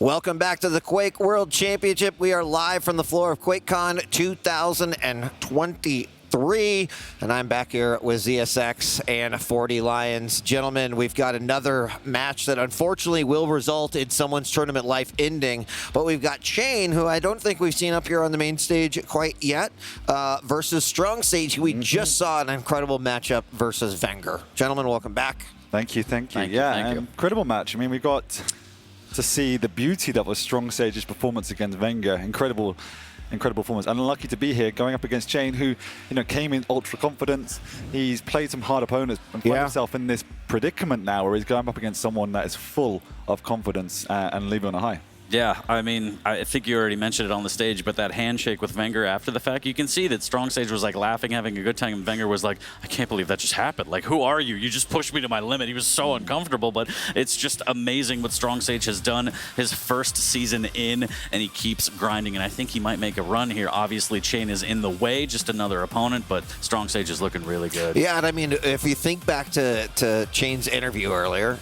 Welcome back to the Quake World Championship. We are live from the floor of QuakeCon 2023, and I'm back here with ZSX and 40 Lions. Gentlemen, we've got another match that unfortunately will result in someone's tournament life ending, but we've got CHA1N, who I don't think we've seen up here on the main stage quite yet, versus STRONGSAGE, who we just saw an incredible matchup versus Wenger. Gentlemen, welcome back. Thank you. Thank you. Incredible match. I mean, we got to see the beauty that was STRONGSAGE's performance against Wenger. Incredible performance. And lucky to be here going up against CHA1N, who came in ultra confident. He's played some hard opponents and put himself in this predicament now where he's going up against someone that is full of confidence and leaving on a high. Yeah, I mean, I think you already mentioned it on the stage, but that handshake with Wenger after the fact, you can see that STRONGSAGE was like laughing, having a good time, and Wenger was like, I can't believe that just happened. Like, who are you? You just pushed me to my limit. He was so uncomfortable, but it's just amazing what STRONGSAGE has done his first season in, and he keeps grinding, and I think he might make a run here. Obviously, CHA1N is in the way, just another opponent, but STRONGSAGE is looking really good. Yeah, and I mean, if you think back to CHA1N's interview earlier,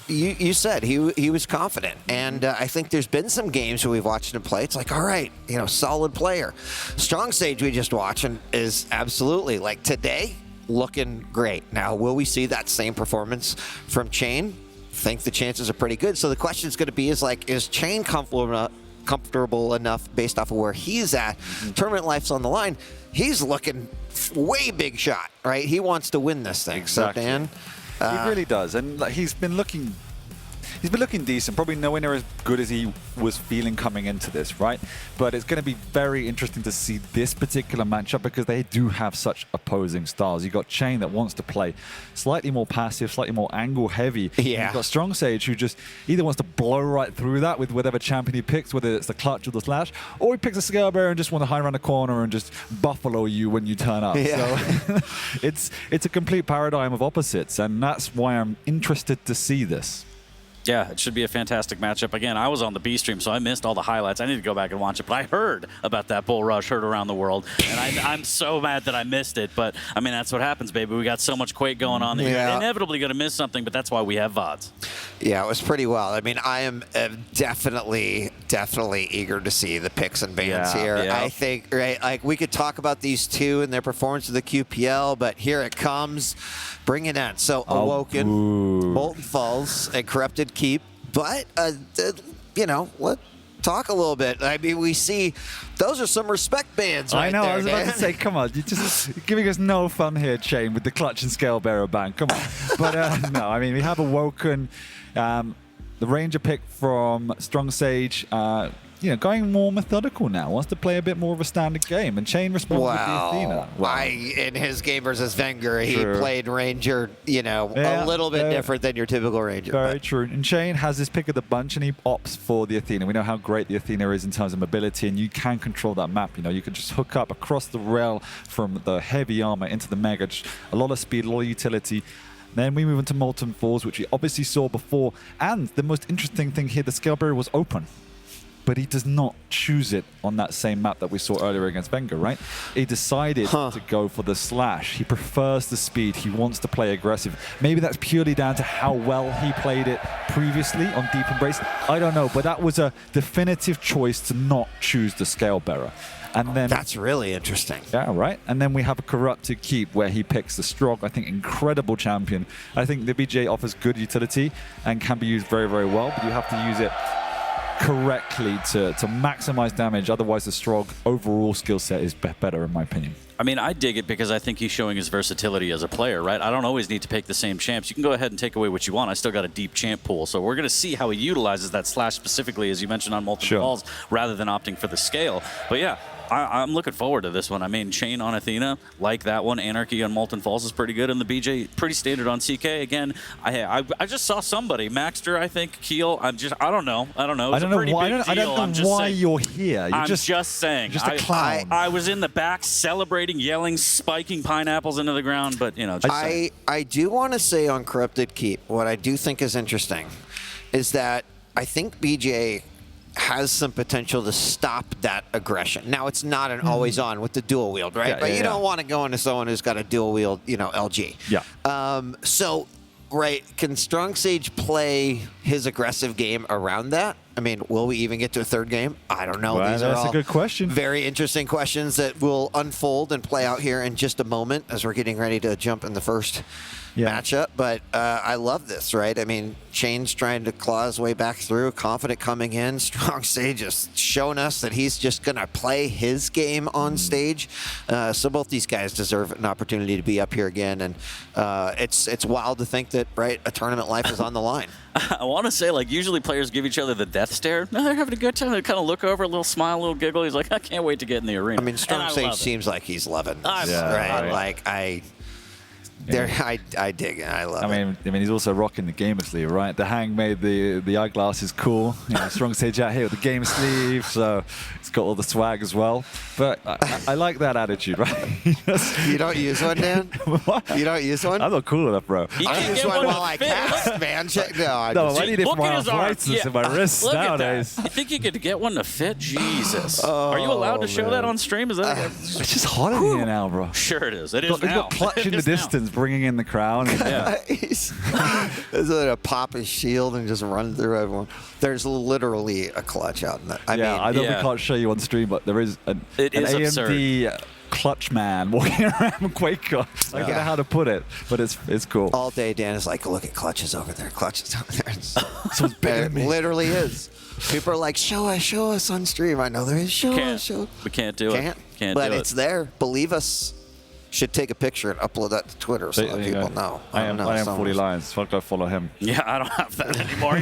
you said he was confident, and I think there's been some games where we've watched him play. It's like, all right, solid player. STRONGSAGE we just watched and is absolutely, like today, looking great. Now, will we see that same performance from CHA1N? I think the chances are pretty good. So the question is going to be is CHA1N comfortable enough based off of where he's at? Tournament life's on the line. He's looking way big shot, right? He wants to win this thing. Exactly. So, Dan? He really does. And he's been looking decent, probably nowhere near as good as he was feeling coming into this, right? But it's going to be very interesting to see this particular matchup because they do have such opposing styles. You've got CHA1N that wants to play slightly more passive, slightly more angle heavy. Yeah. You've got STRONGSAGE who just either wants to blow right through that with whatever champion he picks, whether it's the clutch or the slash, or he picks a scale bearer and just want to hide around the corner and just buffalo you when you turn up. Yeah. So it's a complete paradigm of opposites, and that's why I'm interested to see this. Yeah, it should be a fantastic matchup. Again, I was on the B stream, so I missed all the highlights. I need to go back and watch it, but I heard about that bull rush, heard around the world, and I'm so mad that I missed it. But, I mean, that's what happens, baby. We got so much Quake going on that you're inevitably going to miss something, but that's why we have VODs. Yeah, it was pretty wild. I mean, I am definitely eager to see the picks and bans here. Yeah. I think, right, like we could talk about these two and their performance of the QPL, but here it comes. Bring it in. So, Awoken, Molten Falls, and Corrupted Keep. But, let's talk a little bit. I mean, we see those are some respect bans right there. I know, I was about to say, come on, you're just giving us no fun here, CHA1N, with the clutch and scale bearer ban. Come on. But, no, I mean, we have Awoken, the Ranger pick from STRONGSAGE, going more methodical now. Wants to play a bit more of a standard game, and CHA1N responds with the Athena. In his game versus Wenger, he played Ranger, a little bit different than your typical Ranger. Very true. And CHA1N has his pick of the bunch, and he opts for the Athena. We know how great the Athena is in terms of mobility, and you can control that map. You can just hook up across the rail from the heavy armor into the mega. Just a lot of speed, a lot of utility. Then we move into Molten Falls, which we obviously saw before. And the most interesting thing here, the scale barrier was open, but he does not choose it on that same map that we saw earlier against Wenger, right? He decided to go for the slash. He prefers the speed. He wants to play aggressive. Maybe that's purely down to how well he played it previously on Deep Embrace. I don't know, but that was a definitive choice to not choose the scale bearer. And then that's really interesting. Yeah, right. And then we have a Corrupted Keep where he picks the Strong, I think, incredible champion. I think the BJ offers good utility and can be used very, very well, but you have to use it correctly to maximize damage. Otherwise, the Strong overall skill set is better, in my opinion. I mean, I dig it because I think he's showing his versatility as a player, right? I don't always need to pick the same champs. You can go ahead and take away what you want. I still got a deep champ pool. So we're going to see how he utilizes that slash specifically, as you mentioned, on Molten Falls, rather than opting for the scale. But yeah, I'm looking forward to this one. I mean, CHA1N on Athena, like that one. Anarchy on Molten Falls is pretty good. And the BJ, pretty standard on CK. Again, I just saw somebody, Maxter, I think, Keel. I don't know. I don't know why you're here. I'm just saying. Just a clown. I was in the back celebrating, yelling, spiking pineapples into the ground, but, I do want to say on Corrupted Keep, what I do think is interesting is that I think BJ has some potential to stop that aggression. Now, it's not an always on with the dual wield, right? But you don't want to go into someone who's got a dual wield, LG. Yeah. So, right, can STRONGSAGE play his aggressive game around that? I mean, will we even get to a third game? I don't know. Well, These are that's all a good question. very interesting questions that will unfold and play out here in just a moment as we're getting ready to jump in the first matchup. But I love this, right? I mean, CHA1N's trying to claw his way back through, confident coming in. STRONGSAGE has shown us that he's just going to play his game on stage. So both these guys deserve an opportunity to be up here again. And it's wild to think that, right, a tournament life is on the line. I want to say, like, usually players give each other the death stare. No, they're having a good time. They kind of look over, a little smile, a little giggle. He's like, I can't wait to get in the arena. I mean, STRONGSAGE seems like he's loving this, Yeah, right? Like, I dig it. I love it. I mean, he's also rocking the gamer sleeve, right? The Hang made the eyeglasses cool. You know, STRONGSAGE out here with the gamer sleeve, so it's got all the swag as well. But I like that attitude, right? You don't use one, Dan? What? You don't use one? I'm not cool enough, bro. I use one while I cast, man. I need it for my arthritis in my wrists nowadays. You think you could get one to fit? Jesus. Are you allowed to show that on stream? Is that It's just hot in here now, bro. Sure it is. It is He's got Clutch in the distance, bringing in the crowd. Yeah. He's gonna pop his shield and just run through everyone. There's literally a Clutch out in that. I know we can't show you on stream, but there is an AMD Clutch man walking around Quake. I don't know how to put it, but it's cool. All day, Dan is like, look at Clutches over there. Clutches over there. So it literally is. People are like, show us on stream. I know there is. Show us. We can't do it. Can't but do it. It's there. Believe us. Should take a picture and upload that to Twitter so that people know. I am 40 Lions, so I'll go follow him. Yeah, I don't have that anymore.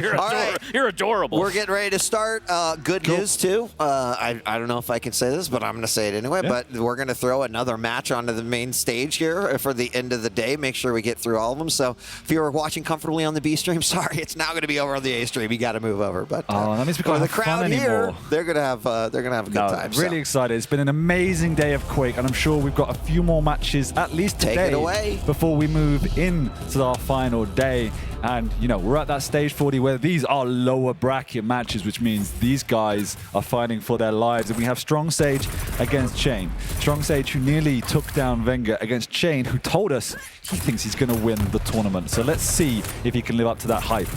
You're adorable. We're getting ready to start. Good news, too. I don't know if I can say this, but I'm going to say it anyway. Yeah. But we're going to throw another match onto the main stage here for the end of the day. Make sure we get through all of them. So if you were watching comfortably on the B stream, sorry, it's now going to be over on the A stream. You got to move over. But that means we can't have the crowd fun here, anymore. they're going to have a good time. Really excited. It's been an amazing day of Quake, and I'm sure we've got a few more matches at least today. Take it away. Before we move into our final day. And, you know, we're at that stage 40 where these are lower bracket matches, which means these guys are fighting for their lives. And we have STRONGSAGE against CHA1N. STRONGSAGE, who nearly took down Venga, against CHA1N, who told us he thinks he's going to win the tournament. So let's see if he can live up to that hype.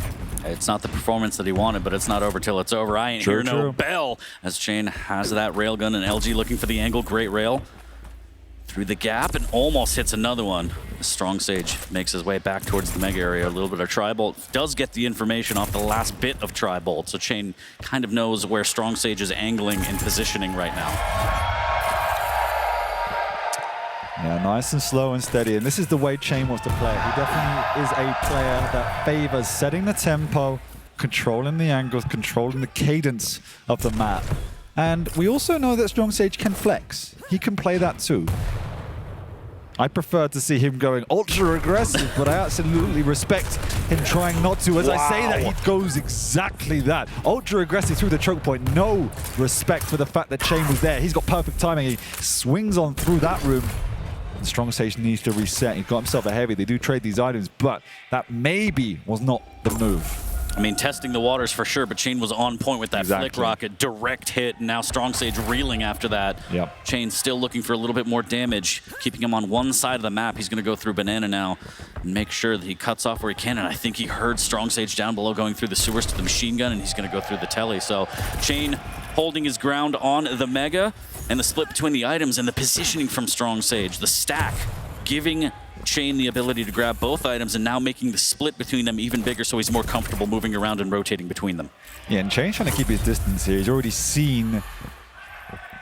It's not the performance that he wanted, but it's not over till it's over. I ain't hear no bell as CHA1N has that railgun, and LG looking for the angle. Great rail through the gap and almost hits another one. STRONGSAGE makes his way back towards the mega area. A little bit of Tri-Bolt. Does get the information off the last bit of Tri-Bolt, so CHA1N kind of knows where STRONGSAGE is angling and positioning right now. Yeah, nice and slow and steady. And this is the way CHA1N wants to play. He definitely is a player that favors setting the tempo, controlling the angles, controlling the cadence of the map. And we also know that STRONGSAGE can flex. He can play that too. I prefer to see him going ultra aggressive, but I absolutely respect him trying not to. As I say that, he goes exactly that. Ultra aggressive through the choke point. No respect for the fact that CHA1N was there. He's got perfect timing. He swings on through that room. And STRONGSAGE needs to reset. He got himself a heavy. They do trade these items, but that maybe was not the move. I mean, testing the waters for sure, but CHA1N was on point with that flick rocket, direct hit, and now STRONGSAGE reeling after that. Yep. CHA1N still looking for a little bit more damage, keeping him on one side of the map. He's going to go through Banana now and make sure that he cuts off where he can, and I think he heard STRONGSAGE down below going through the sewers to the machine gun, and he's going to go through the telly. So CHA1N holding his ground on the Mega, and the split between the items and the positioning from STRONGSAGE, the stack, giving CHA1N the ability to grab both items and now making the split between them even bigger so he's more comfortable moving around and rotating between them. Yeah, and CHA1N trying to keep his distance here. He's already seen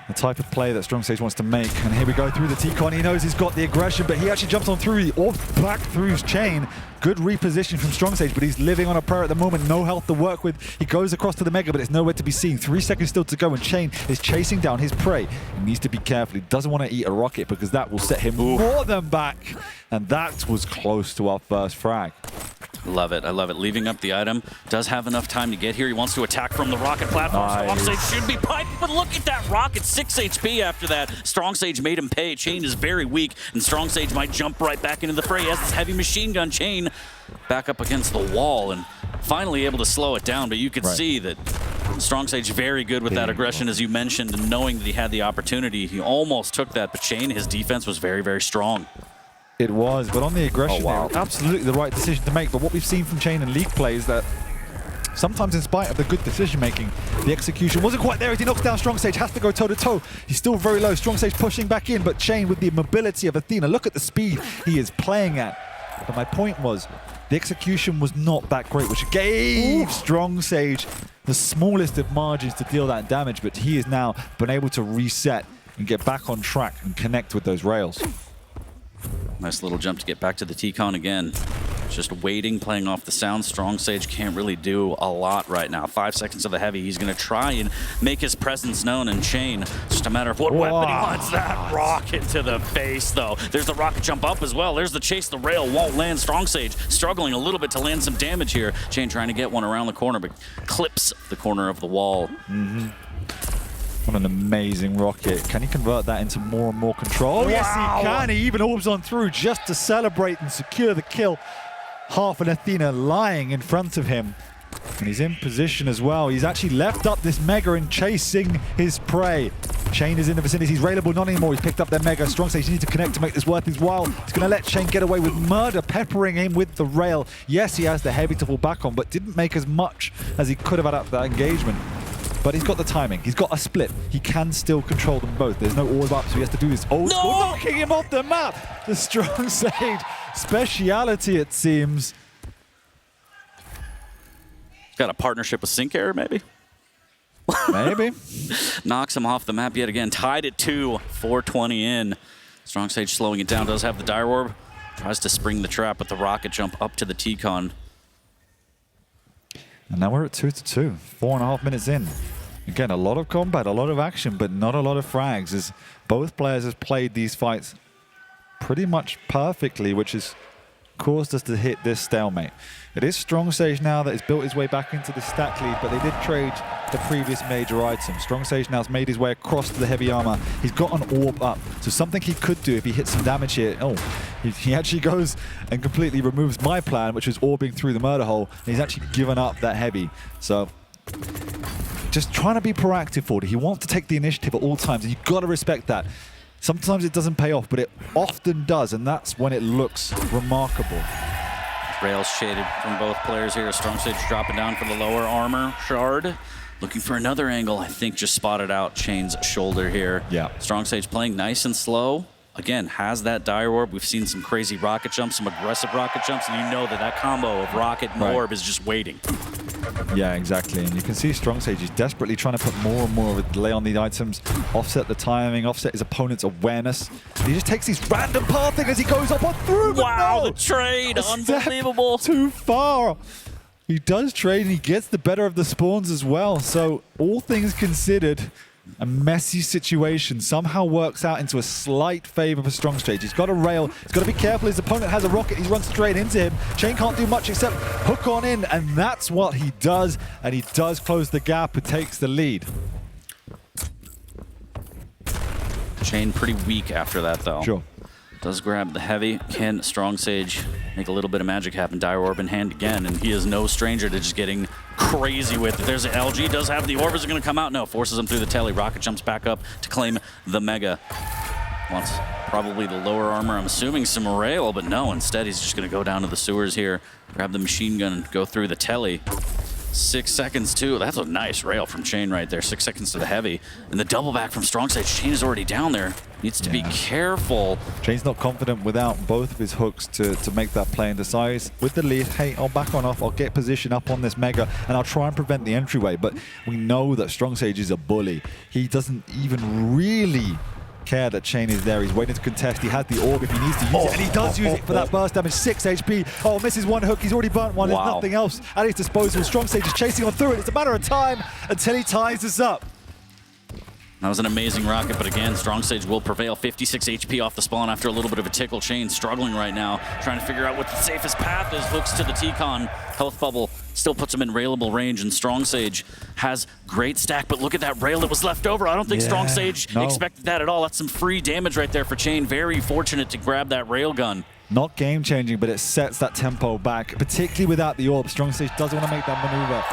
the type of play that STRONGSAGE wants to make. And here we go through the T-Con. He knows he's got the aggression, but he actually jumps on through, or back through CHA1N. Good reposition from STRONGSAGE, but he's living on a prayer at the moment. No health to work with. He goes across to the Mega, but it's nowhere to be seen. 3 seconds still to go, and CHA1N is chasing down his prey. He needs to be careful. He doesn't want to eat a rocket because that will set him more than back. And that was close to our first frag. Love it. I love it. Leaving up the item. Does have enough time to get here. He wants to attack from the rocket platform. Nice. STRONGSAGE should be piped, but look at that rocket. 6 HP after that. STRONGSAGE made him pay. CHA1N is very weak, and STRONGSAGE might jump right back into the fray. He has this heavy machine gun. CHA1N back up against the wall and finally able to slow it down, but you could see that STRONGSAGE very good with that aggression, as you mentioned, and knowing that he had the opportunity. He almost took that, but CHA1N, his defense was very, very strong. It was, but on the aggression, absolutely the right decision to make. But what we've seen from CHA1N in league play is that sometimes in spite of the good decision-making, the execution wasn't quite there as he knocks down StrongSage, has to go toe-to-toe. He's still very low. StrongSage pushing back in, but CHA1N with the mobility of Athena. Look at the speed he is playing at. But my point was, the execution was not that great, which gave StrongSage the smallest of margins to deal that damage, but he has now been able to reset and get back on track and connect with those rails. Nice little jump to get back to the T-Con again. Just waiting, playing off the sound. StrongSage can't really do a lot right now. 5 seconds of the heavy. He's going to try and make his presence known, and CHA1N, just a matter of what weapon he wants. That rocket to the face, though. There's the rocket jump up as well. There's the chase. The rail won't land. StrongSage struggling a little bit to land some damage here. CHA1N trying to get one around the corner, but clips the corner of the wall. What an amazing rocket. Can he convert that into more and more control? Wow. Yes, he can. He even orbs on through just to celebrate and secure the kill. Half an Athena lying in front of him. And he's in position as well. He's actually left up this Mega and chasing his prey. CHA1N is in the vicinity. He's railable, not anymore. He's picked up their Mega. StrongSage needs to connect to make this worth his while. He's going to let CHA1N get away with murder, peppering him with the rail. Yes, he has the heavy to fall back on, but didn't make as much as he could have had after that engagement. But he's got the timing. He's got a split. He can still control them both. There's no orb up, so he has to do this old school, knocking him off the map. The StrongSage speciality, it seems. Got a partnership with Sync Air, maybe? Maybe. Knocks him off the map yet again. Tied at 2, 420 in. StrongSage slowing it down. Does have the Dire Orb. Tries to spring the trap with the rocket jump up to the T-Con. And now we're at 2-2, 4.5 minutes in. Again, a lot of combat, a lot of action, but not a lot of frags, as both players have played these fights pretty much perfectly, which has caused us to hit this stalemate. It is StrongSage now that has built his way back into the stack lead, but they did trade the previous major item. StrongSage now has made his way across to the heavy armor. He's got an orb up, so something he could do if he hits some damage here. Oh, he actually goes and completely removes my plan, which was orbing through the murder hole, and he's actually given up that heavy. So just trying to be proactive for it. He wants to take the initiative at all times, and you've got to respect that. Sometimes it doesn't pay off, but it often does, and that's when it looks remarkable. Rails shaded from both players here. StrongSage dropping down for the lower armor shard. Looking for another angle. I think just spotted out CHA1N's shoulder here. Yeah. StrongSage playing nice and slow. Again, has that Dire Orb. We've seen some crazy rocket jumps, some aggressive rocket jumps, and you know that that combo of rocket and orb is just waiting. Yeah, exactly. And you can see StrongSage is desperately trying to put more and more of a delay on these items, offset the timing, offset his opponent's awareness. He just takes these random pathing as he goes up on through. Wow, no! the trade, unbelievable. Too far. He does trade and he gets the better of the spawns as well. So all things considered, a messy situation somehow works out into a slight favor for StrongSage. He's got a rail. He's got to be careful. His opponent has a rocket. He runs straight into him. CHA1N can't do much except hook on in, and that's what he does. And he does close the gap and takes the lead. CHA1N pretty weak after that, though. Sure. Does grab the heavy. Can StrongSage make a little bit of magic happen? Dire Orb in hand again, and he is no stranger to just getting crazy with it. There's an LG, does have the orb. Is it going to come out? No, forces him through the telly. Rocket jumps back up to claim the Mega. Wants probably the lower armor, I'm assuming some rail, but no, instead he's just going to go down to the sewers here, grab the machine gun, and go through the telly. 6 seconds too. That's a nice rail from CHA1N right there. 6 seconds to the heavy. And the double back from StrongSage. CHA1N is already down there. Needs to be careful. CHA1N's not confident without both of his hooks to make that play and decides with the lead, hey, I'll back on off, I'll get position up on this Mega, and I'll try and prevent the entryway. But we know that StrongSage is a bully. He doesn't even really care that CHA1N is there. He's waiting to contest. He has the orb if he needs to use it, and he does use it for that burst damage. 6 HP. Oh, misses one hook. He's already burnt one. There's nothing else at his disposal. StrongSage is chasing on through it. It's a matter of time until he ties us up. That was an amazing rocket, but again, StrongSage will prevail. 56 HP off the spawn after a little bit of a tickle. CHA1N struggling right now, trying to figure out what the safest path is. Hooks to the T-Con. Health bubble still puts him in railable range, and StrongSage has great stack, but look at that rail that was left over. I don't think StrongSage expected that at all. That's some free damage right there for CHA1N. Very fortunate to grab that rail gun. Not game-changing, but it sets that tempo back, particularly without the orb. StrongSage doesn't want to make that maneuver.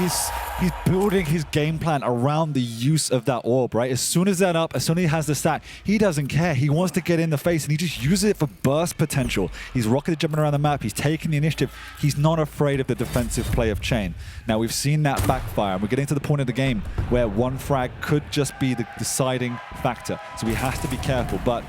He's He's building his game plan around the use of that orb, right? As soon as that up, as soon as he has the stack, he doesn't care. He wants to get in the face, and he just uses it for burst potential. He's rocketed jumping around the map. He's taking the initiative. He's not afraid of the defensive play of CHA1N. Now, we've seen that backfire, and we're getting to the point of the game where one frag could just be the deciding factor. So we have to be careful, but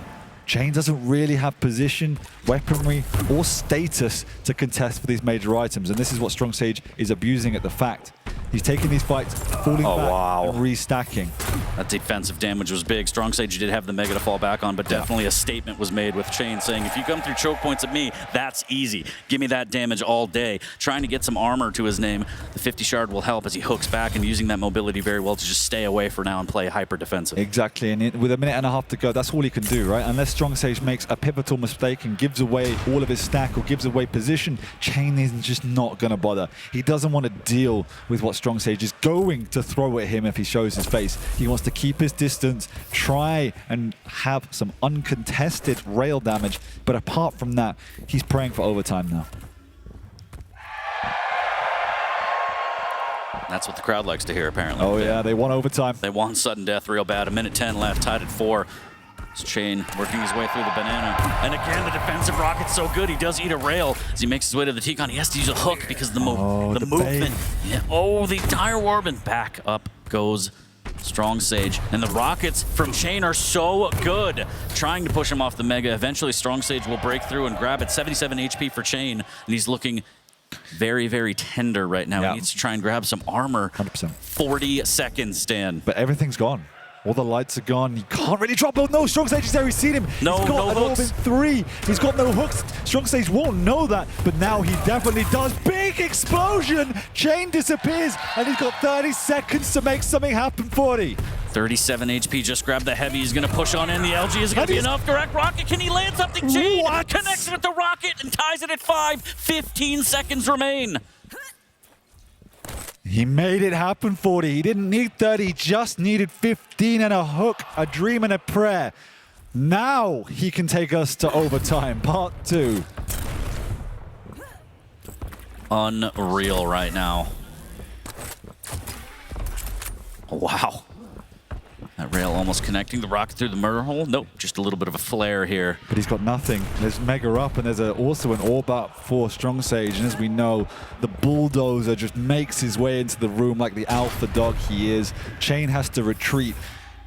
CHA1N doesn't really have position, weaponry, or status to contest for these major items, and this is what STRONGSAGE is abusing at the fact. He's taking these fights, falling back, and restacking. That defensive damage was big. STRONGSAGE did have the Mega to fall back on, but definitely a statement was made with CHA1N saying, if you come through choke points at me, that's easy. Give me that damage all day. Trying to get some armor to his name. The 50 shard will help as he hooks back and using that mobility very well to just stay away for now and play hyper defensive. Exactly, and with a minute and a half to go, that's all he can do, right? Unless STRONGSAGE makes a pivotal mistake and gives away all of his stack or gives away position, CHA1N is just not going to bother. He doesn't want to deal with what STRONGSAGE is going to throw at him if he shows his face. He wants to keep his distance, try and have some uncontested rail damage, but apart from that, he's praying for overtime now. That's what the crowd likes to hear, apparently. Oh yeah, they want overtime. They want sudden death real bad. A minute 10 left, tied at 4. It's CHA1N working his way through the banana. And again, the defensive rocket's so good. He does eat a rail as he makes his way to the T-Con. He has to use a hook because the movement. Yeah. Oh, the entire orb, and back up goes STRONGSAGE. And the rockets from CHA1N are so good. Trying to push him off the Mega. Eventually, STRONGSAGE will break through and grab it. 77 HP for CHA1N, and he's looking very, very tender right now. He needs to try and grab some armor. 100%. 40 seconds, Stan. But everything's gone. All the lights are gone. He can't really drop. Oh no, STRONGSAGE is there. He's seen him. No, he's got no an hooks. orb in 3. He's got no hooks. STRONGSAGE won't know that, but now he definitely does. Big explosion. CHA1N disappears, and he's got 30 seconds to make something happen. 40. 37 HP, just grabbed the heavy. He's going to push on in. The LG is going to be enough. Direct rocket. Can he land something? CHA1N connects with the rocket and ties it at 5. 15 seconds remain. He made it happen, 40. He didn't need 30, he just needed 15 and a hook, a dream and a prayer. Now he can take us to overtime, part 2. Unreal right now. Wow. That rail almost connecting the rocket through the murder hole. Nope, just a little bit of a flare here. But he's got nothing. There's Mega up, and there's also an orb up for STRONGSAGE. And as we know, the bulldozer just makes his way into the room like the alpha dog he is. CHA1N has to retreat.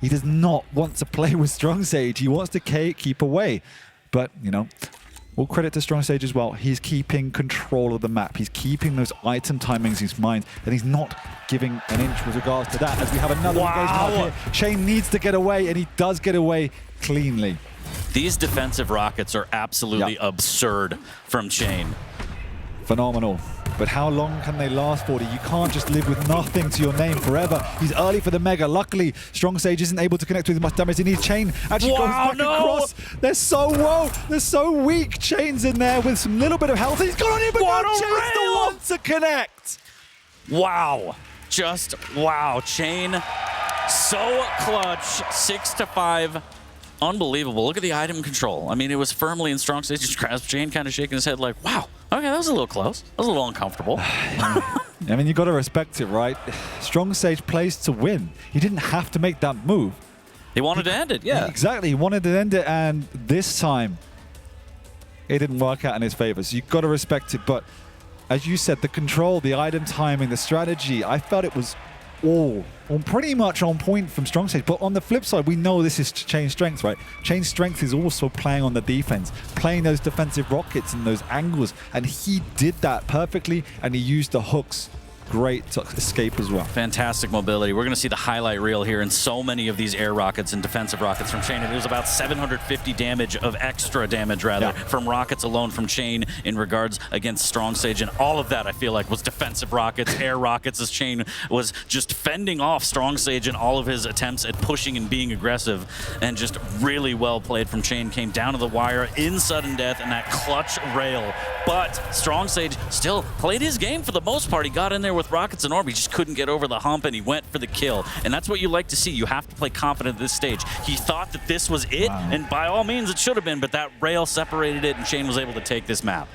He does not want to play with STRONGSAGE. He wants to keep away. But, you know, all credit to STRONGSAGE as well. He's keeping control of the map. He's keeping those item timings in his mind, and he's not giving an inch with regards to that. As we have another engagement here, CHA1N needs to get away, and he does get away cleanly. These defensive rockets are absolutely absurd from CHA1N. Phenomenal. But how long can they last, 40? You can't just live with nothing to your name forever. He's early for the Mega. Luckily, STRONGSAGE isn't able to connect with as much damage. He needs CHA1N. Actually goes back across. They're so low. They're so weak. CHA1N's in there with some little bit of health. He's gone on in, but CHA1N's the one to connect. Wow. Just wow. CHA1N so clutch. 6-5. Unbelievable. Look at the item control. I mean, it was firmly in STRONGSAGE. Just grabs CHA1N, kind of shaking his head like, wow. Okay, that was a little close. That was a little uncomfortable. I mean, you got to respect it, right? STRONGSAGE plays to win. He didn't have to make that move. He wanted to end it, yeah. Exactly. He wanted to end it, and this time, it didn't work out in his favor. So you've got to respect it. But as you said, the control, the item timing, the strategy, I felt it was all pretty much on point from STRONGSAGE. But on the flip side, we know this is CHA1N's strength, right? CHA1N's strength is also playing on the defense, playing those defensive rockets and those angles, and he did that perfectly, and he used the hooks. Great to escape as well. Fantastic mobility. We're going to see the highlight reel here in so many of these air rockets and defensive rockets from CHA1N. It was about 750 damage of extra damage, rather, from rockets alone from CHA1N in regards against STRONGSAGE. And all of that, I feel like, was defensive rockets, air rockets, as CHA1N was just fending off STRONGSAGE in all of his attempts at pushing and being aggressive. And just really well played from CHA1N. Came down to the wire in sudden death and that clutch rail. But STRONGSAGE still played his game for the most part. He got in there with rockets and orb. He just couldn't get over the hump, and he went for the kill. And that's what you like to see. You have to play confident at this stage. He thought that this was it, and by all means it should have been, but that rail separated it, and CHA1N was able to take this map.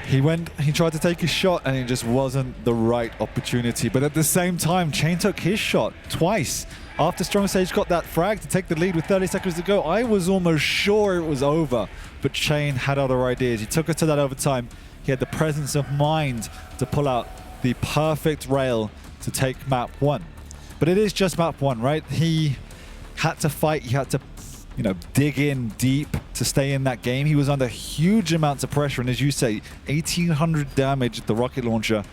He tried to take his shot, and it just wasn't the right opportunity. But at the same time, CHA1N took his shot twice. After STRONGSAGE got that frag to take the lead with 30 seconds to go, I was almost sure it was over. But CHA1N had other ideas. He took us to that overtime. He had the presence of mind to pull out the perfect rail to take map 1. But it is just map 1, right? He had to fight. He had to, you know, dig in deep to stay in that game. He was under huge amounts of pressure. And as you say, 1,800 damage at the rocket launcher,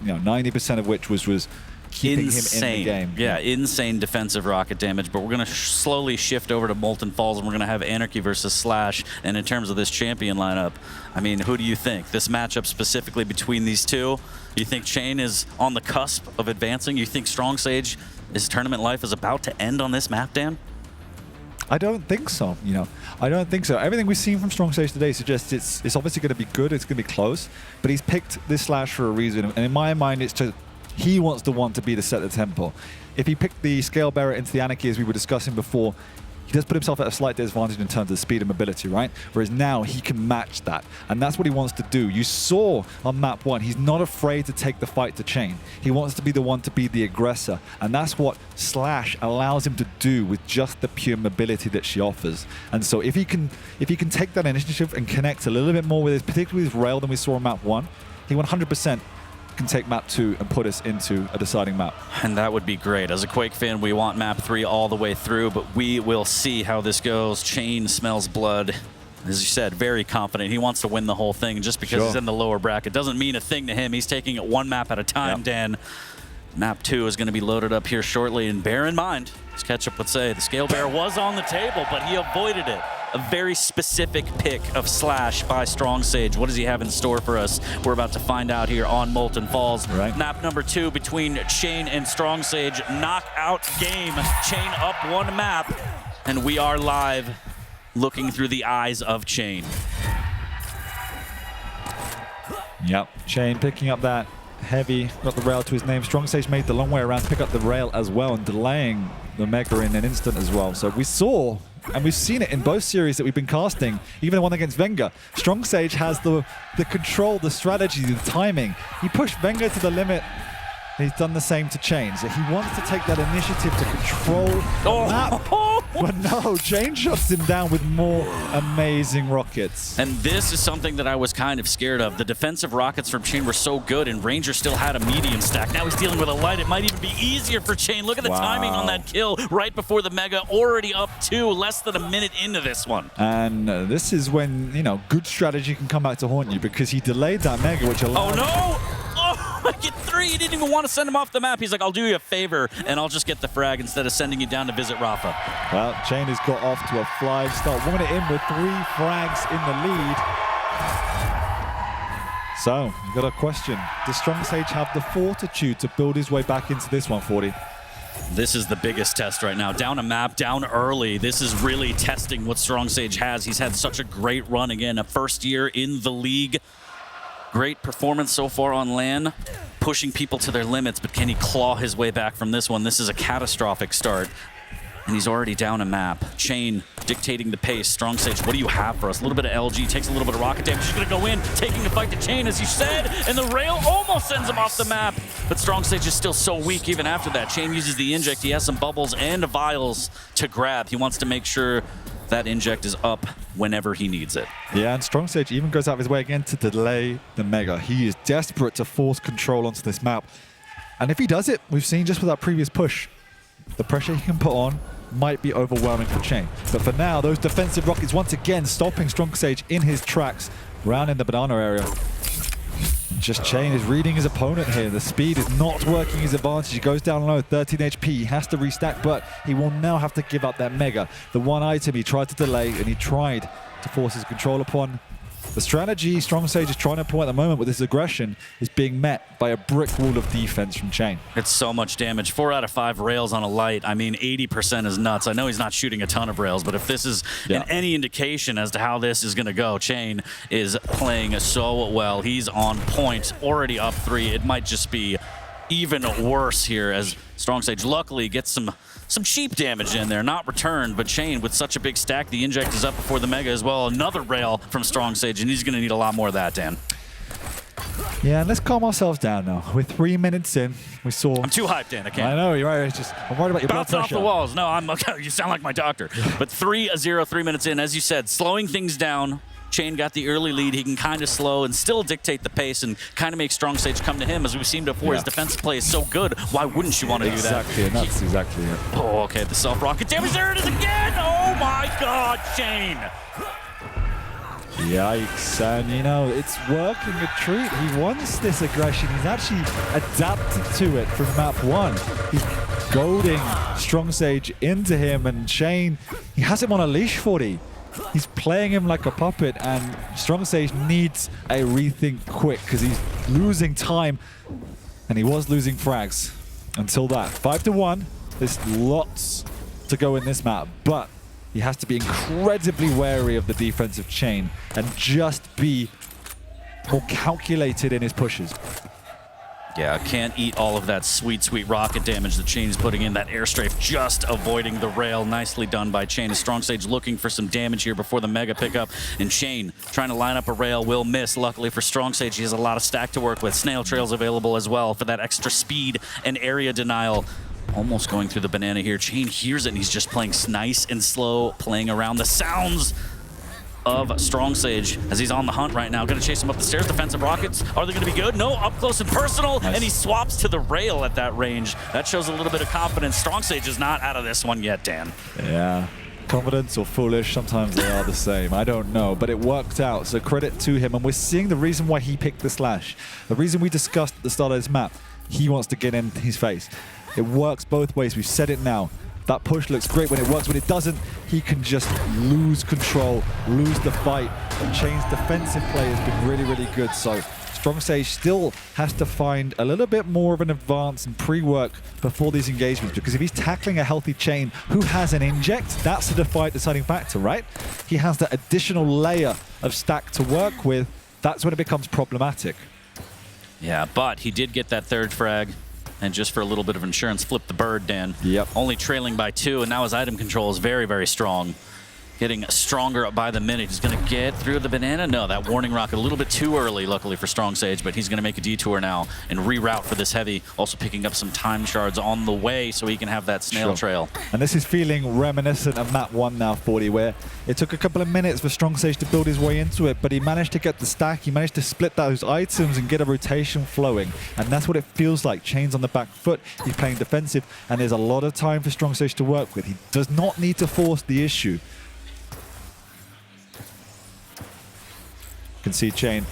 you know, 90% of which was keeping insane. him in the game. Yeah, insane defensive rocket damage. But we're going to slowly shift over to Molten Falls, and we're going to have Anarchy versus Slash. And in terms of this champion lineup, I mean, who do you think? This matchup specifically between these two, you think CHA1N is on the cusp of advancing? You think STRONGSAGE, his tournament life is about to end on this map, Dan? I don't think so, you know. I don't think so. Everything we've seen from STRONGSAGE today suggests it's obviously going to be good, it's going to be close, but he's picked this Slash for a reason. And in my mind, it's to he wants the one to be to set the tempo. If he picked the Scale Bearer into the Anarchy, as we were discussing before, he does put himself at a slight disadvantage in terms of speed and mobility, right? Whereas now he can match that. And that's what he wants to do. You saw on map 1, he's not afraid to take the fight to CHA1N. He wants to be the one to be the aggressor. And that's what Slash allows him to do with just the pure mobility that she offers. And so if he can take that initiative and connect a little bit more with his, particularly with rail than we saw on map 1, he 100% can take map 2 and put us into a deciding map. And that would be great. As a Quake fan, we want map 3 all the way through, but we will see how this goes. CHA1N smells blood. As you said, very confident. He wants to win the whole thing. Just because he's in the lower bracket doesn't mean a thing to him. He's taking it one map at a time, Dan. Map 2 is going to be loaded up here shortly. And bear in mind, as Ketchup would say, the Scale Bear was on the table, but he avoided it. A very specific pick of Slash by STRONGSAGE. What does he have in store for us? We're about to find out here on Molten Falls. Right. Map number 2 between CHA1N and STRONGSAGE. Knockout game. CHA1N up one map. And we are live looking through the eyes of CHA1N. Yep, CHA1N picking up that heavy, got the rail to his name. STRONGSAGE made the long way around to pick up the rail as well and delaying the Mega in an instant as well. So we saw, and we've seen it in both series that we've been casting, even the one against Venga. STRONGSAGE has the control, the strategy, the timing. He pushed Venga to the limit. He's done the same to CHA1N. So he wants to take that initiative to control the map. But no, CHA1N shuts him down with more amazing rockets. And this is something that I was kind of scared of. The defensive rockets from CHA1N were so good, and Ranger still had a medium stack. Now he's dealing with a light. It might even be easier for CHA1N. Look at the timing on that kill right before the Mega, already up 2, less than a minute into this one. And this is when, you know, good strategy can come back to haunt you, because he delayed that Mega, which allowed... Oh, no! I get 3. He didn't even want to send him off the map. He's like, I'll do you a favor, and I'll just get the frag instead of sending you down to visit Rafa. Well, CHA1N has got off to a flying start. Won it in with 3 frags in the lead. So, you've got a question. Does STRONGSAGE have the fortitude to build his way back into this one, 40? This is the biggest test right now. Down a map, down early. This is really testing what STRONGSAGE has. He's had such a great run again, a first year in the league. Great performance so far on LAN, pushing people to their limits, but can he claw his way back from this one? This is a catastrophic start, and he's already down a map. CHA1N dictating the pace. STRONGSAGE, what do you have for us? A little bit of LG, takes a little bit of rocket damage. He's going to go in, taking the fight to CHA1N, as you said, and the rail almost sends him off the map. But STRONGSAGE is still so weak even after that. CHA1N uses the inject. He has some bubbles and vials to grab. He wants to make sure that inject is up whenever he needs it. Yeah, and STRONGSAGE even goes out of his way again to delay the Mega. He is desperate to force control onto this map. And if he does it, we've seen just with that previous push, the pressure he can put on might be overwhelming for CHA1N. But for now, those defensive rockets once again stopping STRONGSAGE in his tracks, round in the banana area. Just CHA1N is reading his opponent here. The speed is not working his advantage. He goes down low, 13 HP. He has to restack, but he will now have to give up that Mega. The one item he tried to delay, and he tried to force his control upon. The strategy STRONGSAGE is trying to employ at the moment with his aggression is being met by a brick wall of defense from CHA1N. It's so much damage. 4 out of 5 rails on a light. I mean, 80% is nuts. I know he's not shooting a ton of rails, but if this is any indication as to how this is going to go, CHA1N is playing so well. He's on point, already up 3. It might just be even worse here as STRONGSAGE luckily gets some cheap damage in there, not returned, but CHA1N with such a big stack, the inject is up before the Mega as well. Another rail from STRONGSAGE, and he's going to need a lot more of that, Dan. Yeah, let's calm ourselves down now. We're 3 minutes in. We saw. I'm too hyped, Dan. I can't. I know, you're right. It's just, I'm worried about your blood Bouncing off pressure. the walls. No, I'm okay. You sound like my doctor. But 3-0, 3 minutes in, as you said, slowing things down. CHA1N got the early lead. He can kind of slow and still dictate the pace and kind of make STRONGSAGE come to him, as we've seen before. His defensive play is so good. Why wouldn't you want to do that? Exactly, and that's exactly it. Oh, okay. The self-rocket damage. There it is again. Oh, my God, CHA1N. Yikes, and you know, it's working a treat. He wants this aggression. He's actually adapted to it from map 1. He's goading STRONGSAGE into him, and CHA1N, he has him on a leash 40. He's playing him like a puppet, and STRONGSAGE needs a rethink quick because he's losing time, and he was losing frags until that. 5-1. There's lots to go in this map, but he has to be incredibly wary of the defensive CHA1N and just be more calculated in his pushes. Yeah, can't eat all of that sweet, sweet rocket damage that CHA1N is putting in. That airstrafe just avoiding the rail. Nicely done by CHA1N. STRONGSAGE looking for some damage here before the mega pickup. And CHA1N trying to line up a rail will miss. Luckily for STRONGSAGE, he has a lot of stack to work with. Snail trails available as well for that extra speed and area denial. Almost going through the banana here. CHA1N hears it, and he's just playing nice and slow, playing around the sounds of STRONGSAGE as he's on the hunt right now. Going to chase him up the stairs. Defensive rockets, are they going to be good? No, up close and personal, nice. And he swaps to the rail at that range. That shows a little bit of confidence. STRONGSAGE is not out of this one yet, Dan. Yeah. Confidence or foolish, sometimes they are the same. I don't know, but it worked out, so credit to him. And we're seeing the reason why he picked the slash. The reason we discussed at the start of this map, he wants to get in his face. It works both ways. We've said it now. That push looks great when it works. When it doesn't, he can just lose control, lose the fight. And CHA1N's defensive play has been really, really good. So STRONGSAGE still has to find a little bit more of an advance and pre-work before these engagements, because if he's tackling a healthy CHA1N who has an inject, that's the deciding factor, right? He has that additional layer of stack to work with. That's when it becomes problematic. Yeah, but he did get that third frag. And just for a little bit of insurance, flip the bird, Dan. Yep. Only trailing by 2, and now his item control is very, very strong. Getting stronger by the minute. He's going to get through the banana. No, that warning rocket a little bit too early, luckily for STRONGSAGE, but he's going to make a detour now and reroute for this heavy. Also picking up some time shards on the way so he can have that snail trail. And this is feeling reminiscent of map 1 now, 40, where it took a couple of minutes for STRONGSAGE to build his way into it, but he managed to get the stack. He managed to split those items and get a rotation flowing. And that's what it feels like. CHA1N's on the back foot. He's playing defensive, and there's a lot of time for STRONGSAGE to work with. He does not need to force the issue. Can see CHA1N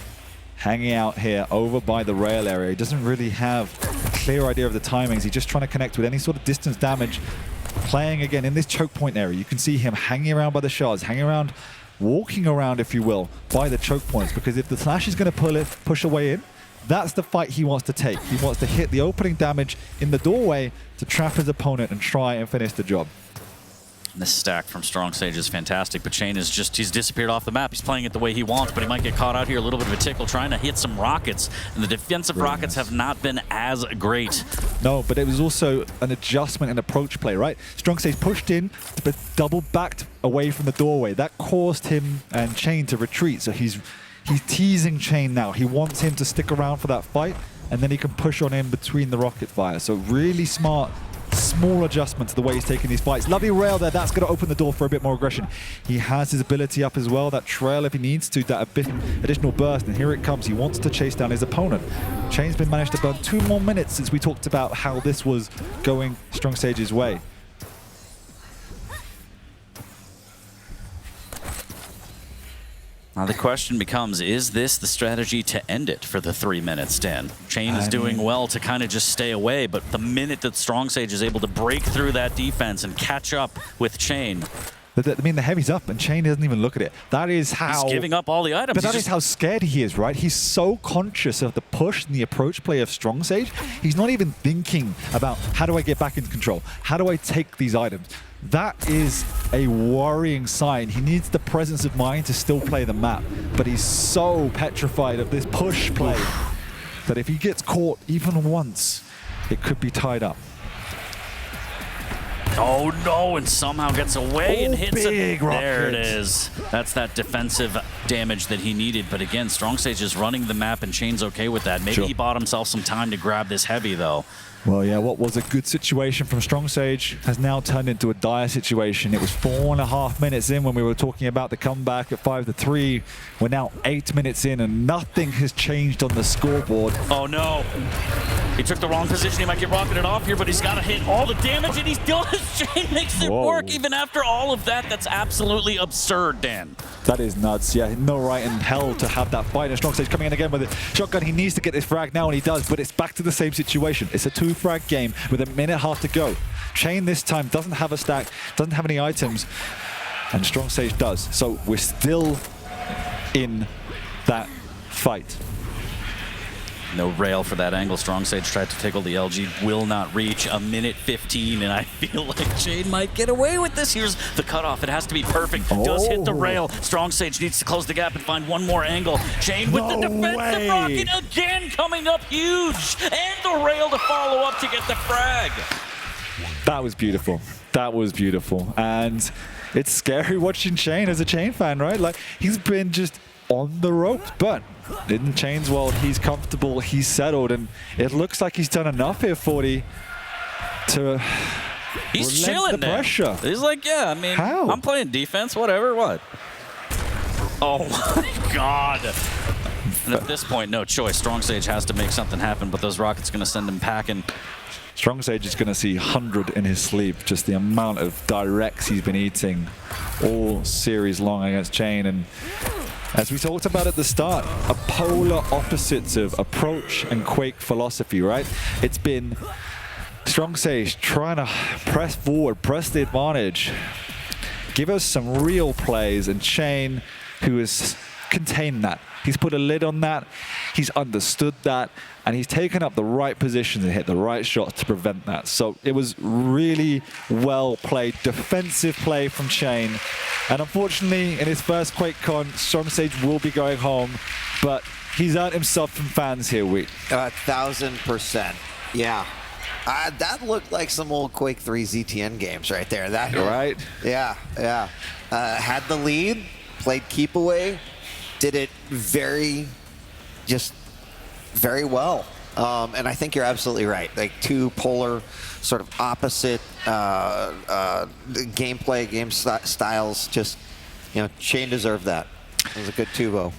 hanging out here over by the rail area. He doesn't really have a clear idea of the timings. He's just trying to connect with any sort of distance damage. Playing again in this choke point area. You can see him hanging around by the shards, hanging around, walking around, if you will, by the choke points. Because if the slash is going to push away in, that's the fight he wants to take. He wants to hit the opening damage in the doorway to trap his opponent and try and finish the job. This stack from STRONGSAGE is fantastic, but CHA1N is just, he's disappeared off the map. He's playing it the way he wants, but he might get caught out here. A little bit of a tickle trying to hit some rockets, and the defensive rockets have not been as great. No, but it was also an adjustment and approach play, right? STRONGSAGE pushed in, but double backed away from the doorway. That caused him and CHA1N to retreat, so he's teasing CHA1N now. He wants him to stick around for that fight, and then he can push on in between the rocket fire. So really smart, small adjustment to the way he's taking these fights. Lovely rail there. That's going to open the door for a bit more aggression. He has his ability up as well. That trail, if he needs to, that additional burst. And here it comes. He wants to chase down his opponent. CHA1N's been managed to burn 2 more minutes since we talked about how this was going STRONGSAGE's way. Now the question becomes, is this the strategy to end it for the 3 minutes, Dan? CHA1N is doing well to kind of just stay away, but the minute that STRONGSAGE is able to break through that defense and catch up with CHA1N. I mean, the heavy's up, and CHA1N doesn't even look at it. That is how... He's giving up all the items. But that is how scared he is, right? He's so conscious of the push and the approach play of STRONGSAGE. He's not even thinking about, how do I get back into control? How do I take these items? That is a worrying sign. He needs the presence of mind to still play the map, but he's so petrified of this push play that if he gets caught even once, it could be tied up. Oh no, and somehow gets away and hits it. There it hit. is. That's that defensive damage that he needed. But again, StrongSage is running the map and Chain's okay with that. Maybe he bought himself some time to grab this heavy though. Well, yeah, what was a good situation from StrongSage has now turned into a dire situation. It was 4.5 minutes in when we were talking about the comeback at 5-3. We're now 8 minutes in and nothing has changed on the scoreboard. Oh no. He took the wrong position. He might get rocketed off here, but he's got to hit all the damage, and he's doing his Chain makes it work even after all of that. That's absolutely absurd, Dan. That is nuts. Yeah, no right in hell to have that fight. And StrongSage coming in again with a shotgun. He needs to get this frag now, and he does, but it's back to the same situation. It's a 2-frag game with a minute half to go. Chain this time doesn't have a stack, doesn't have any items, and StrongSage does. So we're still in that fight. No rail for that angle. StrongSage tried to tickle the LG, will not reach. A minute 15, and I feel like Chain might get away with this. Here's the cutoff. It has to be perfect. Does hit the rail. StrongSage needs to close the gap and find one more angle. Chain with the defensive rocket again coming up huge. And the rail to follow up to get the frag. That was beautiful. That was beautiful. And it's scary watching Chain as a Chain fan, right? Like, he's been just on the ropes, but in Chain's world, he's comfortable, he's settled, and it looks like he's done enough here, 40, to he's chilling the pressure. He's like, yeah, I mean, how? I'm playing defense, whatever, what? Oh my God. And at this point, no choice. StrongSage has to make something happen, but those rockets going to send him packing. StrongSage is going to see 100 in his sleep, just the amount of directs he's been eating all series long against Chain. And as we talked about at the start, a polar opposites of approach and Quake philosophy, right? It's been StrongSage trying to press forward, press the advantage, give us some real plays, and Chain, who has contained that. He's put a lid on that, he's understood that, and he's taken up the right positions and hit the right shots to prevent that. So it was really well played, defensive play from Chain. And unfortunately, in his first QuakeCon, StrongSage will be going home, but he's earned himself some fans here, Wheat. 1,000%. Yeah. That looked like some old Quake 3 ZTN games right there. That right? Yeah, yeah. Had the lead, played keep away, did it very well. And I think you're absolutely right. Like two polar, sort of opposite gameplay, game styles. Just, you know, Chain deserved that. It was a good 2-0.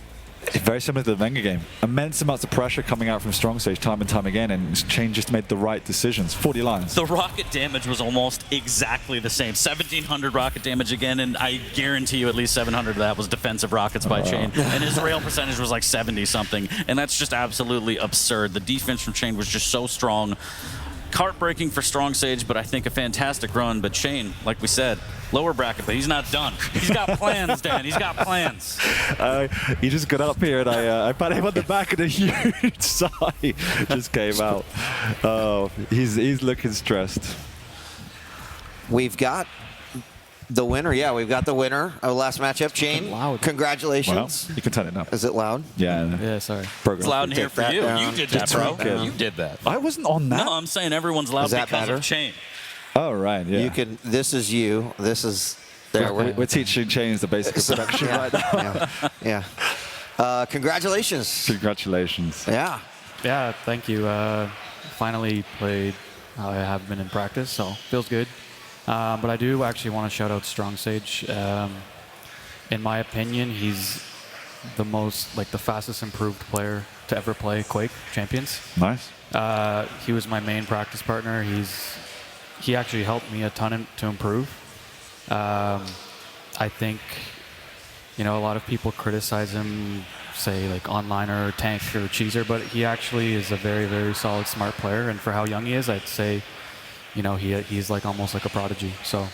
Very similar to the Wenger game. Immense amounts of pressure coming out from StrongSage time and time again, and Chain just made the right decisions. 40 lines. The rocket damage was almost exactly the same. 1,700 rocket damage again, and I guarantee you at least 700 of that was defensive rockets by Chain. And his rail percentage was like 70-something, and that's just absolutely absurd. The defense from Chain was just so strong. Heartbreaking for StrongSage, but I think a fantastic run. But Chain, like we said, lower bracket, but he's not done. He's got plans, Dan. He's got plans. He just got up here, and I pat him on the back, and a huge sigh just came out. Oh, he's looking stressed. We've got the winner. Yeah, we've got the winner of the last matchup. Chain, loud. Congratulations. Well, you can turn it up. Is it loud? Yeah. Yeah, sorry. It's loud in here for you. Down. You did that, bro. You did that. I wasn't on that. No, I'm saying everyone's loud Is that because better? of Chain. Oh, right, yeah. You can. This is you. This is there. We're teaching Chain the basic of production right now. Yeah. Congratulations. Congratulations. Yeah. Yeah, thank you. Finally played how I have been in practice, so feels good. But I do actually want to shout out StrongSage. In my opinion, he's the fastest improved player to ever play Quake Champions. Nice. He was my main practice partner. He actually helped me a ton to improve. I think, a lot of people criticize him, say like onliner, tank, or cheeser, but he actually is a very, very solid, smart player. And for how young he is, I'd say, he's like almost like a prodigy. So.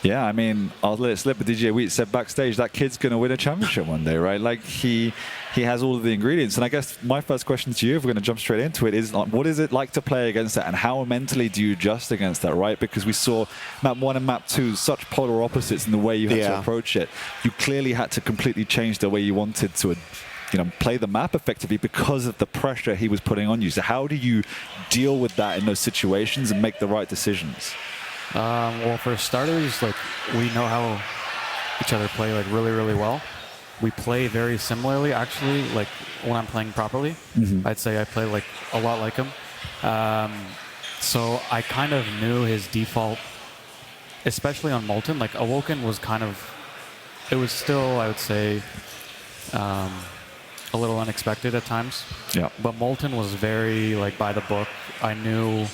Yeah, I mean, I'll let it slip, but DJ Wheat said backstage that kid's going to win a championship one day, right? Like, he has all of the ingredients. And I guess my first question to you, if we're going to jump straight into it, is what is it like to play against that, and how mentally do you adjust against that, right? Because we saw map 1 and map 2, such polar opposites in the way you had to approach it. You clearly had to completely change the way you wanted to play the map effectively because of the pressure he was putting on you. So how do you deal with that in those situations and make the right decisions? Well, for starters, like we know how each other play like really, really well. We play very similarly, actually. Like when I'm playing properly, I'd say I play like a lot like him. So I kind of knew his default, especially on Molten. Like Awoken was kind of, it was still, I would say, a little unexpected at times. Yeah. But Molten was very like by the book. I knew.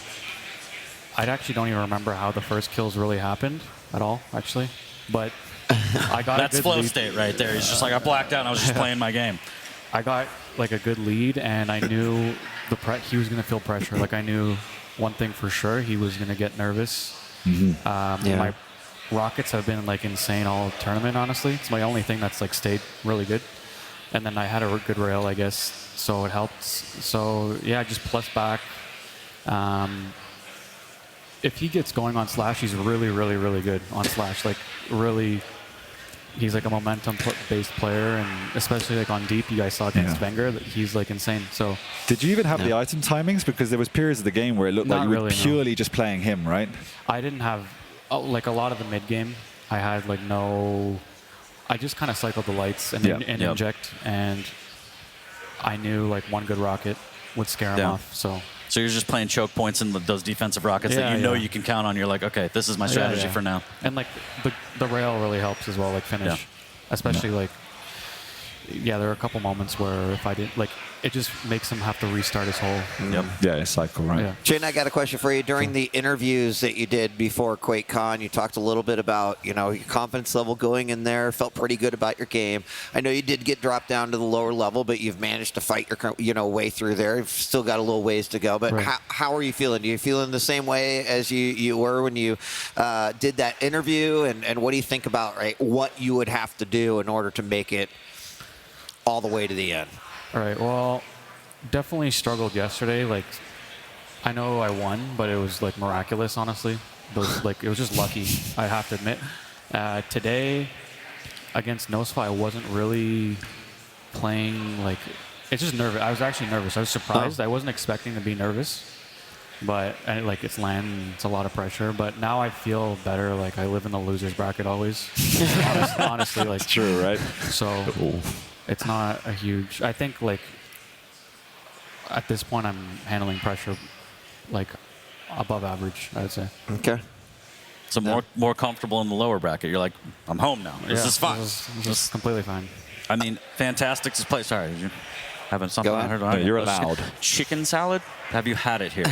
I actually don't even remember how the first kills really happened at all, actually. But I got That's a good flow lead. state right there. He's just like, I blacked out and I was just playing my game. I got like a good lead, and I knew he was going to feel pressure. Like I knew one thing for sure, he was going to get nervous. My rockets have been like insane all tournament, honestly. It's my only thing that's like stayed really good. And then I had a good rail, I guess, so it helped. So yeah, just plus back. If he gets going on Slash, he's really, really, really good on Slash. Like really, he's like a momentum-based player, and especially like on deep, you guys saw against Wenger, that he's like insane. So did you even have the item timings? Because there was periods of the game where it looked like you were purely just playing him, right? I didn't have like a lot of the mid game. I had like no. I just kind of cycled the lights and inject, and I knew like one good rocket would scare him off. So you're just playing choke points and those defensive rockets that you know you can count on. You're like, okay, this is my strategy for now. And like the rail really helps as well, like finish. Especially like, there are a couple moments where if I didn't, like, it just makes him have to restart his whole. Yeah, cycle, right? Yeah. CHA1N, I got a question for you. During the interviews that you did before QuakeCon, you talked a little bit about, your confidence level going in there, felt pretty good about your game. I know you did get dropped down to the lower level, but you've managed to fight your, way through there. You've still got a little ways to go, but how are you feeling? Are you feeling the same way as you were when you did that interview? And what do you think about, what you would have to do in order to make it all the way to the end? All right, well, definitely struggled yesterday. Like, I know I won, but it was like miraculous, honestly. It was just lucky, I have to admit. Today, against Nosfa, I wasn't really playing like, it's just nervous. I was actually nervous. I was surprised. I wasn't expecting to be nervous, but it's LAN, it's a lot of pressure. But now I feel better. Like I live in the losers bracket always. honestly, like it's true, right? So. It's not a huge. I think like at this point I'm handling pressure like above average, I would say. Okay. So more comfortable in the lower bracket. You're like, I'm home now. This is fine. This is completely fine. I mean, fantastic to play. Sorry, did you having something? I heard no, you're allowed. Chicken salad? Have you had it here?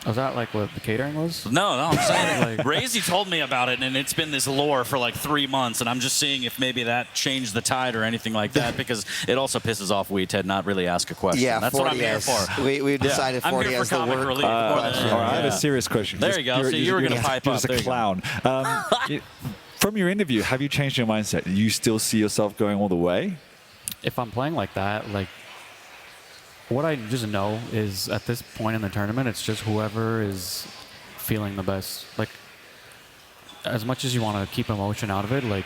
Was that like what the catering was? No, I'm saying Razy told me about it, and it's been this lore for like 3 months, and I'm just seeing if maybe that changed the tide or anything like that, because it also pisses off we to not really ask a question. Yeah, that's what I'm here for. We decided 40 has the word. Relief. All right, I have a serious question. There you go. So you were going to pipe you're up. You're just a clown. From your interview, have you changed your mindset? Do you still see yourself going all the way? If I'm playing like that, like, what I just know is at this point in the tournament, it's just whoever is feeling the best. Like, as much as you want to keep emotion out of it, like,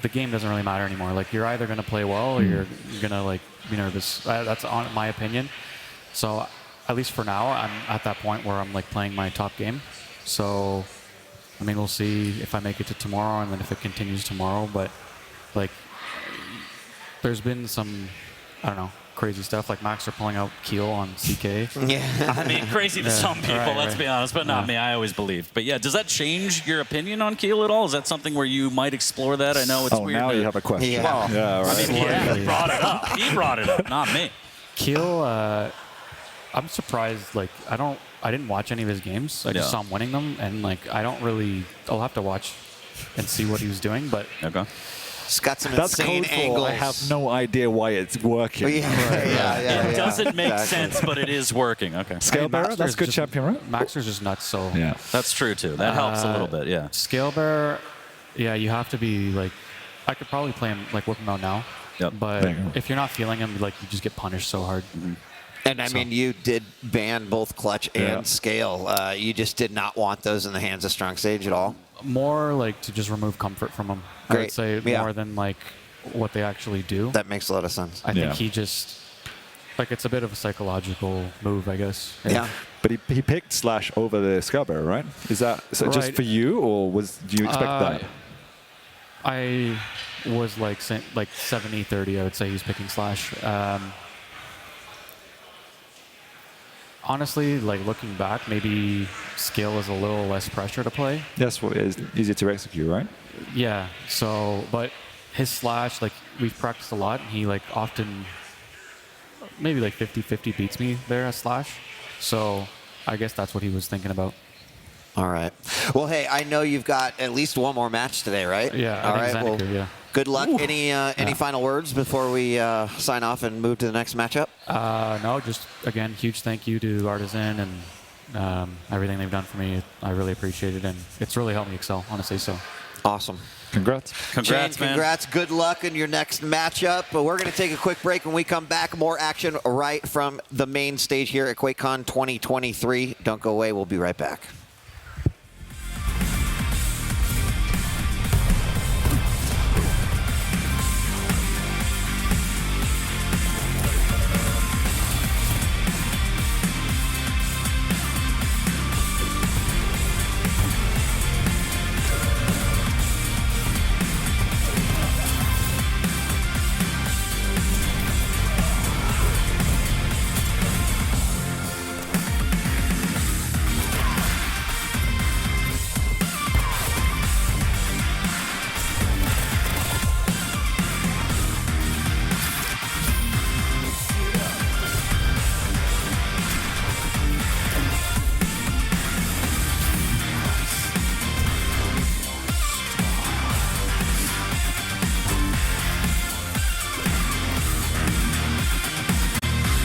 the game doesn't really matter anymore. Like, you're either going to play well or you're going to, like, be nervous. That's my opinion. So, at least for now, I'm at that point where I'm, like, playing my top game. So, I mean, we'll see if I make it to tomorrow and then if it continues tomorrow. But, like, there's been some, I don't know, crazy stuff, like Max are pulling out Keel on CK. Yeah. I mean, crazy to some people, let's be honest, but not me. I always believe. But yeah, does that change your opinion on Keel at all? Is that something where you might explore that? I know it's weird. Oh, now you have a question. Yeah. Yeah, right. I mean, he brought it up. He brought it up, not me. Keel, I'm surprised. Like, I didn't watch any of his games. I just saw him winning them, and like, I'll have to watch and see what he was doing. But okay. It's got some That's insane angles. I have no idea why it's working. It doesn't make sense, but it is working. Okay. Scale Bearer, that's good champion, right? Maxer's just nuts, so... Yeah. That's true, too. That helps a little bit, yeah. Scale Bearer, yeah, you have to be, like... I could probably play him, like, whip him out now. Yep. But if you're not feeling him, like, you just get punished so hard. Mm-hmm. And, I mean, you did ban both Clutch and Scale. You just did not want those in the hands of StrongSage at all? More, like, to just remove comfort from him. I would say more than, like... what they actually do. That makes a lot of sense. I think he just, like it's a bit of a psychological move, I guess. Yeah. But he picked Slash over the Scarborough, right? Is that just Right. for you, or do you expect that? I was like 70-30. I would say he's picking Slash. Honestly, like looking back, maybe skill is a little less pressure to play. That's what is easier to execute, right? Yeah. So, but his Slash, like we've practiced a lot, and he like often, maybe like 50-50 beats me there at Slash. So I guess that's what he was thinking about. All right. Well, hey, I know you've got at least one more match today, right? Yeah. All I right. think Well, Xanaker, yeah. good luck. Any final words before we sign off and move to the next matchup? No, just again, huge thank you to Artisan and everything they've done for me. I really appreciate it, and it's really helped me excel, honestly. So Awesome. Congrats. Congrats, Shane, man. congrats. Good luck in your next matchup. But we're going to take a quick break. When we come back, more action right from the main stage here at QuakeCon 2023. Don't go away. We'll be right back.